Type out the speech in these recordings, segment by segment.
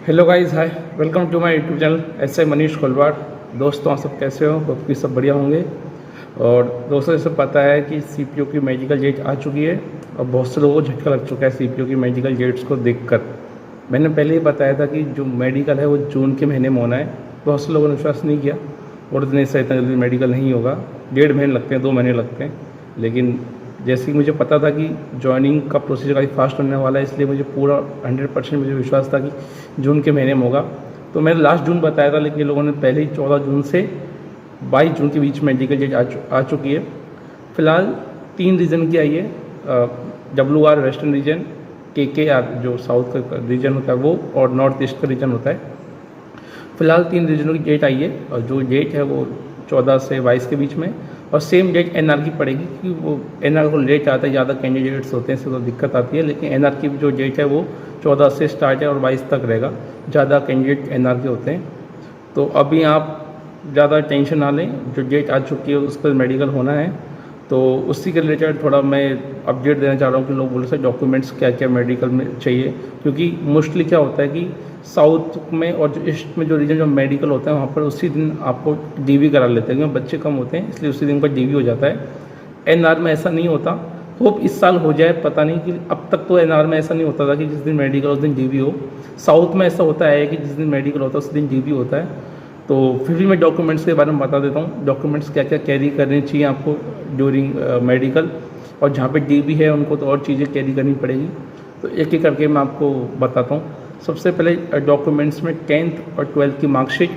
Hello guys, hi, welcome to my YouTube channel as I Manish Kholwad. दोस्तों, आप सब कैसे हो? होप कि सब बढ़िया होंगे। और दोस्तों, जैसे पता है कि सीपीयू की मेडिकल डेट आ चुकी है और बहुत से लोगों को झटका लग चुका है सीपीयू की मेडिकल डेट्स को देखकर। मैंने पहले ही बताया था कि जो मेडिकल है वो जून के महीने में होना है। बहुत से लोगों ने विश्वास नहीं किया और इतने से इतना जल्दी मेडिकल नहीं होगा। 1.5 महीने लगते हैं, 2 महीने लगते हैं। लेकिन जैसे कि मुझे पता था कि जॉइनिंग का प्रोसीजर काफ़ी फास्ट होने वाला है, इसलिए मुझे पूरा 100% मुझे विश्वास था कि जून के महीने में होगा। तो मैंने लास्ट जून बताया था, लेकिन ये लोगों ने पहले ही 14 जून से 22 जून के बीच मेडिकल डेट आ चुकी है। फिलहाल 3 रीजन की आई है, WR वेस्टर्न रीजन, KKR जो साउथ का रीजन होता है वो, और नॉर्थ ईस्ट का रीजन होता है। फिलहाल 3 रीजनों की डेट आई है और जो डेट है वो 14 से 22 के बीच में, और सेम डेट एनआर की पड़ेगी क्योंकि वो एनआर को लेट आता है, ज़्यादा कैंडिडेट्स होते हैं, इससे तो दिक्कत आती है। लेकिन एनआर की जो डेट है वो 14 से स्टार्ट है और 22 तक रहेगा। ज़्यादा कैंडिडेट एनआर के होते हैं। तो अभी आप ज़्यादा टेंशन ना लें, जो डेट आ चुकी है उस पर मेडिकल होना है। तो उसी के रिलेटेड थोड़ा मैं अपडेट देना चाह रहा हूँ कि लोग बोले सर डॉक्यूमेंट्स क्या क्या मेडिकल में चाहिए, क्योंकि मोस्टली क्या होता है कि साउथ में और जो ईस्ट में जो रीजन जो मेडिकल होता है वहाँ पर उसी दिन आपको डीवी करा लेते हैं, क्योंकि बच्चे कम होते हैं इसलिए उसी दिन पर डीवी हो जाता है। एनआर में ऐसा नहीं होता। होप इस साल हो जाए, पता नहीं कि अब तक तो एनआर में ऐसा नहीं होता था कि जिस दिन मेडिकल उस दिन डीवी हो। साउथ में ऐसा होता है कि जिस दिन मेडिकल होता है उस दिन डीवी होता है। तो फिर भी मैं डॉक्यूमेंट्स के बारे में बता देता हूँ, डॉक्यूमेंट्स क्या क्या कैरी करने चाहिए आपको ड्यूरिंग मेडिकल, और जहाँ पे डीबी है उनको तो और चीज़ें कैरी करनी पड़ेगी। तो एक एक करके मैं आपको बताता हूँ। सबसे पहले डॉक्यूमेंट्स में 10th और 12th की मार्कशीट,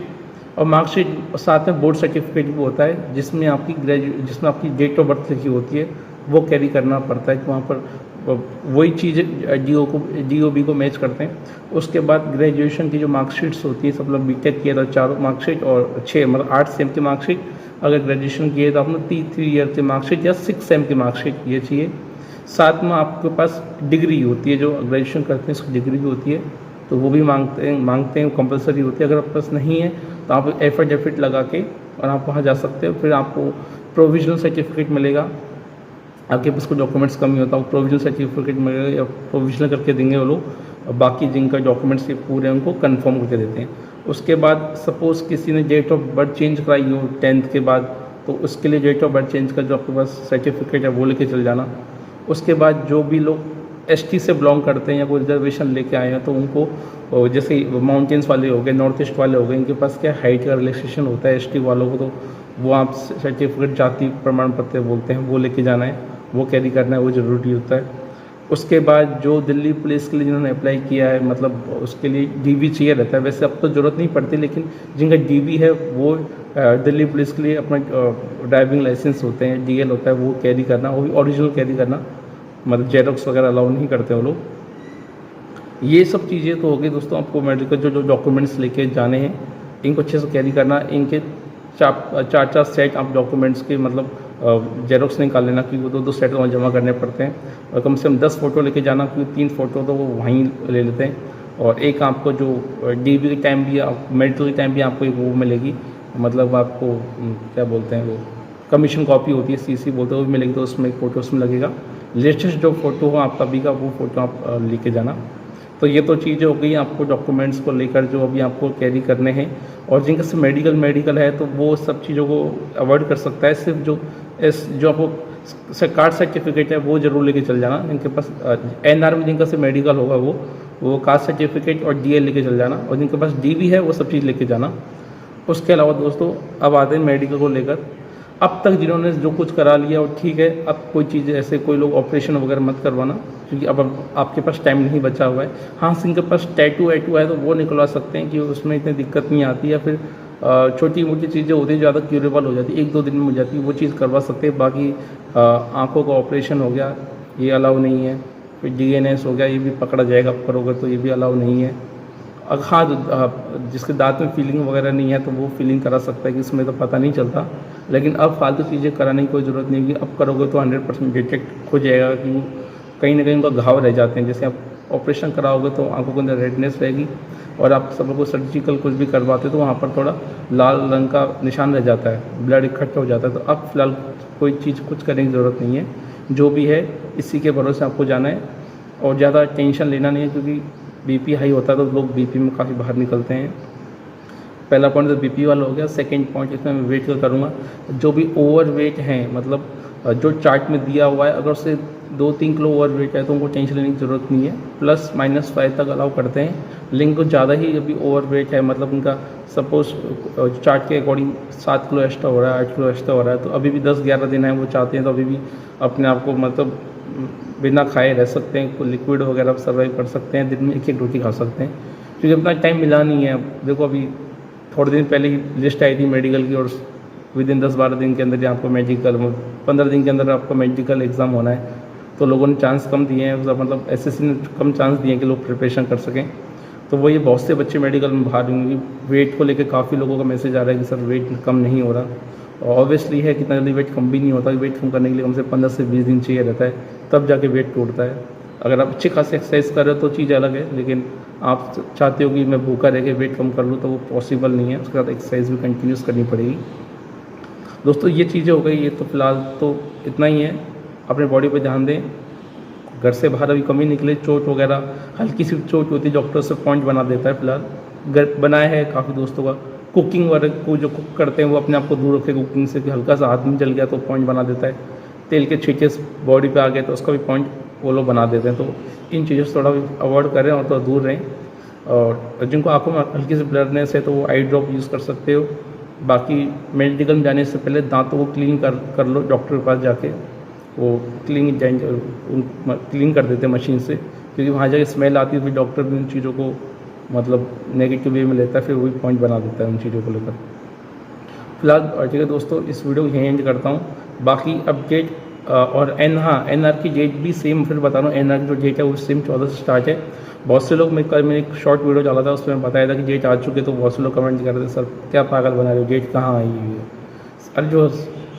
और मार्कशीट साथ में बोर्ड सर्टिफिकेट भी होता है जिसमें आपकी डेट ऑफ बर्थ लिखी होती है, वो कैरी करना पड़ता है कि वहाँ पर वही चीज़ें DOB को मैच करते हैं। उसके बाद ग्रेजुएशन की जो मार्कशीट्स होती है, सब लोग बीटेक किया था 4 मार्कशीट और 6 मतलब 8 सेम की मार्कशीट। अगर ग्रेजुएशन किए तो आपने 3 ईयर की मार्कशीट या 6 सेम की मार्कशीट ये चाहिए। साथ में आपके पास डिग्री होती है, जो ग्रेजुएशन करते हैं उसकी डिग्री भी होती है, तो वो भी मांगते हैं कंपलसरी होती है। अगर आपके पास नहीं है तो आप एफिडेविट लगा के और आप वहाँ जा सकते हो। फिर आपको प्रोविजनल सर्टिफिकेट मिलेगा। आपके पास कोई डॉक्यूमेंट्स कमी होता है वो प्रोविजनल सर्टिफिकेट मिलेगा या प्रोविजनल करके देंगे वो लोग, और बाकी जिनका डॉक्यूमेंट्स ये पूरे हैं उनको कंफर्म करके देते हैं। उसके बाद सपोज़ किसी ने डेट ऑफ बर्थ चेंज कराई हो 10th के बाद, तो उसके लिए डेट ऑफ बर्थ चेंज का जो आपके पास सर्टिफिकेट है वो लेके चल जाना। उसके बाद जो भी लोग ST से बिलोंग करते हैं या कोई रिजर्वेशन लेके आए हैं तो उनको, जैसे माउंटेन्स वाले हो गए, नॉर्थ ईस्ट वाले हो गए, इनके पास क्या हाइट का रिलैक्सेशन होता है ST वालों को, तो वो आप सर्टिफिकेट जाति प्रमाण पत्र बोलते हैं वो लेके जाना है, वो कैरी करना है, वो ज़रूरी होता है। उसके बाद जो दिल्ली पुलिस के लिए जिन्होंने अप्लाई किया है, मतलब उसके लिए DV चाहिए रहता है। वैसे अब तो ज़रूरत नहीं पड़ती, लेकिन जिनका DV है वो दिल्ली पुलिस के लिए अपना ड्राइविंग लाइसेंस होते हैं, DL होता है, वो कैरी करना, वो भी ओरिजिनल कैरी करना, मतलब जेरोक्स वगैरह अलाउ नहीं करते वो लोग। ये सब चीज़ें तो हो गई दोस्तों। आपको मेडिकल जो डॉक्यूमेंट्स लेके जाने हैं इनको अच्छे से कैरी करना। इनके 4 सेट आप डॉक्यूमेंट्स के मतलब जेरोक्स निकाल लेना, क्योंकि वो 2 सेट वहाँ जमा करने पड़ते हैं, और कम से कम 10 फ़ोटो लेके जाना, क्योंकि 3 फ़ोटो तो वो वहीं ले लेते हैं। और एक आपको जो DV के टाइम भी, मेडिकल के टाइम भी आपको एक वो मिलेगी, मतलब आपको क्या बोलते हैं वो कमीशन कॉपी होती है, CC बोलते हैं, वो भी मिलेगी, तो उसमें एक फ़ोटो उसमें लगेगा। लेटेस्ट जो फ़ोटो हो आपका अभी का वो फ़ोटो आप लेके जाना। तो ये तो चीज़ें हो गई आपको डॉक्यूमेंट्स को लेकर जो अभी आपको कैरी करने हैं। और जिनका से मेडिकल है तो वो सब चीज़ों को अवॉइड कर सकता है। सिर्फ जो आपको कास्ट सर्टिफिकेट है वो ज़रूर लेके चल जाना। जिनके पास NR में जिनका से मेडिकल होगा वो कास्ट सर्टिफिकेट और DL लेके चल जाना, और जिनके पास DV है वो सब चीज़ लेके जाना। उसके अलावा दोस्तों अब आते हैं मेडिकल को लेकर। अब तक जिन्होंने जो कुछ करा लिया वो ठीक है, अब कोई चीज़ ऐसे कोई लोग ऑपरेशन वगैरह मत करवाना, क्योंकि अब आपके पास टाइम नहीं बचा हुआ है। हाँ, जिनके पास टैटू वैटू है तो वो निकलवा सकते हैं कि उसमें इतनी दिक्कत नहीं आती, या फिर छोटी मोटी चीज़ें होती है ज़्यादा क्यूरेबल हो जाती है, 1-2 दिन में हो जाती है, वो चीज़ करवा सकते हैं। बाकी आँखों का ऑपरेशन हो गया ये अलाउ नहीं है। फिर DNS हो गया, ये भी पकड़ा जाएगा आप करोगे तो, ये भी अलाउ नहीं है। हाँ, जिसके दांत में फीलिंग वगैरह नहीं है तो वो फीलिंग करा सकता है, कि इसमें तो पता नहीं चलता। लेकिन अब फालतू चीज़ें कराने की कोई ज़रूरत नहीं है, अब करोगे तो 100% डिटेक्ट हो जाएगा कि कहीं ना कहीं उनका घाव रह जाते हैं। जैसे आप ऑपरेशन कराओगे तो आंखों के अंदर रेडनेस रहेगी, और आप सब लोग को सर्जिकल कुछ भी करवाते तो वहाँ पर थोड़ा लाल रंग का निशान रह जाता है, ब्लड इकट्ठा हो जाता है। तो अब फिलहाल कोई चीज़ कुछ करने की ज़रूरत नहीं है, जो भी है इसी के भरोसे आपको जाना है, और ज़्यादा टेंशन लेना नहीं है, क्योंकि बीपी हाई होता है तो लोग बीपी में काफ़ी बाहर निकलते हैं। पहला पॉइंट तो बीपी वाला हो गया। सेकंड पॉइंट इसमें मैं वेट का करूँगा, जो भी ओवर वेट हैं, मतलब जो चार्ट में दिया हुआ है, अगर उससे 2-3 किलो ओवर वेट है तो उनको टेंशन लेने की ज़रूरत नहीं है। +-5 तक अलाउ करते हैं, लेकिन कुछ ज़्यादा ही अभी ओवर वेट है, मतलब उनका सपोज़ चार्ट के अकॉर्डिंग 7 किलो एक्स्ट्रा हो रहा है, 8 किलो एक्स्ट्रा हो रहा है, तो अभी भी 10-11 दिन है, वो चाहते हैं तो अभी भी अपने आप को मतलब बिना खाए रह सकते हैं, कोई लिक्विड वगैरह सर्वाइव कर सकते हैं, दिन में 1-1 रोटी खा सकते हैं, क्योंकि अपना टाइम मिला नहीं है। देखो अभी थोड़े दिन पहले ही लिस्ट आई थी मेडिकल की, और विदिन 10-12 दिन के अंदर ही आपको मेडिकल, 15 दिन के अंदर आपको मेडिकल एग्ज़ाम होना है, तो लोगों ने चांस कम दिए हैं, मतलब एसएससी ने कम चांस दिए हैं कि लोग प्रिपरेशन कर सकें। तो वो ये बहुत से बच्चे मेडिकल में बाहर होंगे। वेट को लेकर काफ़ी लोगों का मैसेज आ रहा है कि सर वेट कम नहीं हो रहा, और ऑब्वियसली है कि इतना जल्दी वेट कम भी नहीं होता। वेट कम करने के लिए कम से 15 से 20 दिन चाहिए रहता है, तब जाके वेट टूटता है। अगर आप अच्छी खासी एक्सरसाइज कर रहे हो तो चीज़ अलग है, लेकिन आप चाहते हो कि मैं भूखा रह के वेट कम कर लूँ, तो वो पॉसिबल नहीं है। उसके साथ एक्सरसाइज भी कंटिन्यूस करनी पड़ेगी। दोस्तों ये चीज़ें हो गई, ये तो फिलहाल तो इतना ही है। अपने बॉडी पे ध्यान दें, घर से बाहर अभी कम ही निकले। चोट वगैरह हल्की सी चोट होती है, डॉक्टर से पॉइंट बना देता है। फिलहाल घर बनाया है काफ़ी दोस्तों का। कुकिंग वगैरह को जो कुक करते हैं वो अपने आप को दूर रखे कुकिंग से, कि हल्का सा हाथ में जल गया तो पॉइंट बना देता है। तेल के छींटे बॉडी पे आ गए तो उसका भी पॉइंट वो लोग बना देते हैं। तो इन चीज़ों से थोड़ा भी अवॉइड करें और थोड़ा दूर रहें। और जिनको आँखों में हल्की सी ब्लरनेस है तो वो आई ड्रॉप यूज़ कर सकते हो। बाकी मेडिकल में जाने से पहले दांतों को क्लीन कर लो डॉक्टर के पास जाके। वो क्लीन कर देते हैं मशीन से, क्योंकि वहाँ जाके स्मेल आती है, फिर डॉक्टर भी उन चीज़ों को मतलब नेगेटिव वे में लेता है, फिर वही पॉइंट बना देता है उन चीज़ों को लेकर। फिलहाल ठीक है दोस्तों, इस वीडियो को यहीं एंड करता हूँ। बाकी अपडेट और एनआर की डेट भी सेम फिर बता रहा हूँ। एनआर की जो डेट है वो सेम 14 से स्टार्ट है। बहुत से लोग, मैंने एक शॉर्ट वीडियो डाला था, उसमें बताया था कि डेट आ चुके, तो बहुत से लोग कमेंट कर रहे थे सर क्या पागल बना रहे हो, डेट कहाँ आई हुई है। अरे जो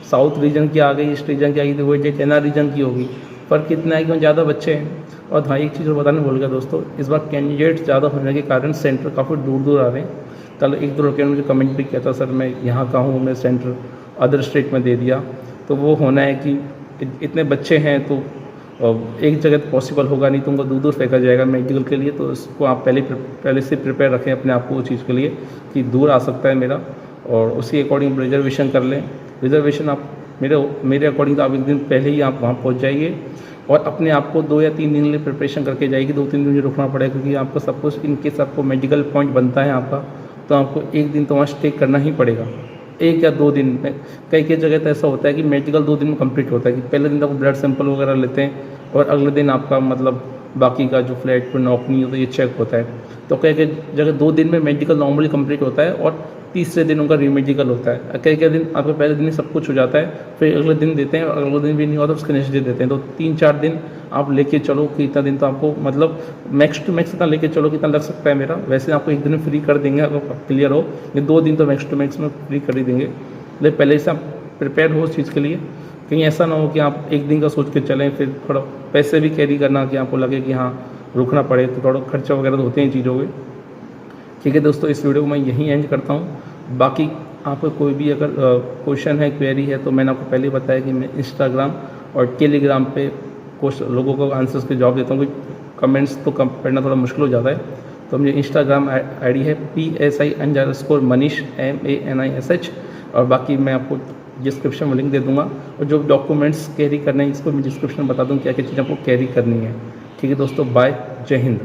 साउथ रीजन की आ गई, ईस्ट रीजन की आ गई, तो वही डेट एनआर रीजन की होगी। फ़र्क कितना है कि ज़्यादा बच्चे हैं। और हाँ, एक चीज़ और बताने भूल गया दोस्तों, इस बार कैंडिडेट ज़्यादा होने के कारण सेंटर काफ़ी दूर दूर आ रहे हैं। कल 1-2 लड़के ने मुझे कमेंट भी किया था, सर मैं यहाँ का हूँ, मैं सेंटर अदर स्टेट में दे दिया। तो वो होना है कि इतने बच्चे हैं तो एक जगह तो पॉसिबल होगा नहीं, तो उनको दूर दूर फेंका जाएगा मेडिकल के लिए। तो इसको आप पहले से प्रिपेयर रखें अपने आप को उस चीज़ के लिए कि दूर आ सकता है मेरा, और उसी अकॉर्डिंग रिजर्वेशन कर लें। रिजर्वेशन आप मेरे अकॉर्डिंग तो आप 1 दिन पहले ही आप वहाँ पहुँच जाइए, और अपने आप को 2 या 3 दिन के लिए प्रिपरेशन करके जाइए। 2-3 दिन मुझे रुकना पड़ेगा, क्योंकि आपको सपोज इन केस आपको मेडिकल पॉइंट बनता है आपका, तो आपको 1 दिन तो वहाँ स्टे करना ही पड़ेगा। 1 या 2 दिन में, कई जगह तो ऐसा होता है कि मेडिकल 2 दिन में कंप्लीट होता है, कि पहले दिन तक ब्लड सैंपल वगैरह लेते हैं, और अगले दिन आपका मतलब बाकी का जो फ्लैट पर नॉक नहीं हो तो ये चेक होता है। तो कई जगह 2 दिन में मेडिकल नॉर्मली कंप्लीट होता है, और तीसरे दिन उनका रीमेडिकल होता है। कई दिन आपका पहले दिन ही सब कुछ हो जाता है, फिर अगले दिन देते हैं, और अगले दिन भी नहीं होता तो उसके नेक्स्ट डे देते हैं। तो 3-4 दिन आप लेके चलो कि इतना दिन तो आपको मतलब मैक्स टू मैक्स इतना लेके चलो कितना लग सकता है मेरा। वैसे आपको 1 दिन में फ्री कर देंगे अगर आप क्लियर हो, ये 2 दिन तो मैक्स टू मैक्स में फ्री कर ही देंगे। लेकिन पहले से आप प्रिपेयर हो उस चीज़ के लिए, कहीं ऐसा ना हो कि आप 1 दिन का सोच के चलें, फिर थोड़ा पैसे भी कैरी करना कि आपको लगे कि हाँ रुकना पड़े, तो थोड़ा खर्चा वगैरह तो होते हैं चीज़ों के। ठीक है दोस्तों, इस वीडियो को मैं यहीं एंड करता हूँ। बाकी आपको कोई भी अगर क्वेश्चन है, क्वेरी है, तो मैंने आपको पहले बताया कि मैं इंस्टाग्राम और टेलीग्राम पे कुछ लोगों को आंसर्स के जवाब देता हूँ। कमेंट्स तो कम पढ़ना थोड़ा मुश्किल हो जाता है, तो मेरी इंस्टाग्राम आईडी है PSI_Manish MANISH, और बाकी मैं आपको डिस्क्रिप्शन में लिंक दे दूँगा, और जो डॉक्यूमेंट्स कैरी करने हैं इसको मैं डिस्क्रिप्शन में बता दूँ क्या क्या चीज़ें आपको कैरी करनी है। ठीक है दोस्तों, बाय, जय हिंद।